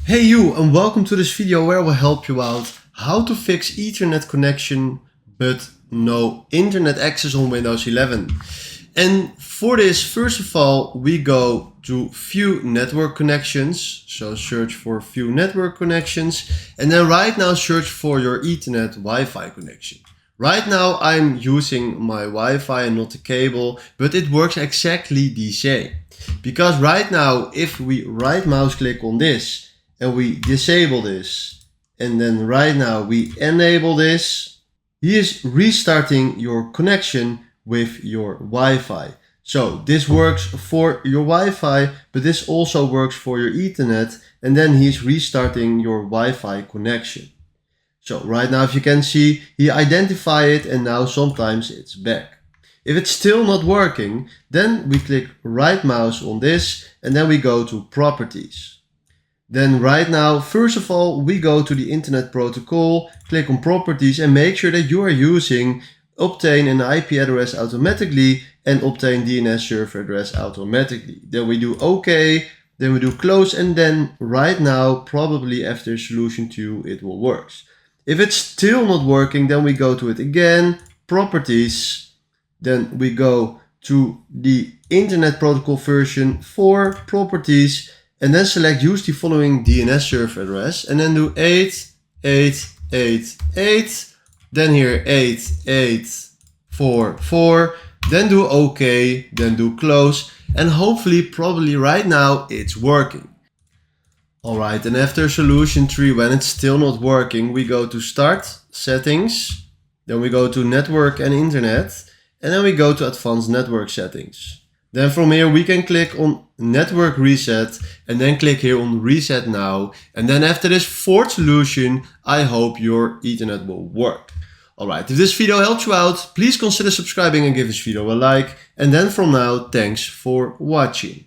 Hey you, and welcome to this video where I will help you out how to fix Ethernet connection but no internet access on Windows 11. And for this, first of all, we go to View Network Connections. So search for View Network Connections, and then right now search for your Ethernet Wi-Fi connection. Right now I'm using my Wi-Fi and not the cable, but it works exactly the same. Because right now, if we right mouse click on this and we disable this, and then right now we enable this, he is restarting your connection with your Wi-Fi. So this works for your Wi-Fi, but this also works for your Ethernet, and then he's restarting your Wi-Fi connection. So right now, if you can see, he identified it and now sometimes it's back. If it's still not working, then we click right mouse on this and then we go to Properties. Then right now, first of all, we go to the Internet Protocol, click on Properties and make sure that you are using Obtain an IP address automatically and Obtain DNS server address automatically. Then we do OK, then we do Close, and then right now, probably after solution 2, it will work. If it's still not working, then we go to it again, Properties, then we go to the Internet Protocol version 4, Properties, and then select use the following DNS server address, and then do 8888, then here 8844, then do OK, then do Close, and hopefully, probably right now, it's working. Alright, and after solution 3, when it's still not working, we go to Start, Settings, then we go to Network and Internet, and then we go to Advanced Network Settings. Then from here we can click on Network Reset and then click here on Reset Now. And then after this fourth solution, I hope your Ethernet will work. Alright, if this video helped you out, please consider subscribing and give this video a like. And then from now, thanks for watching.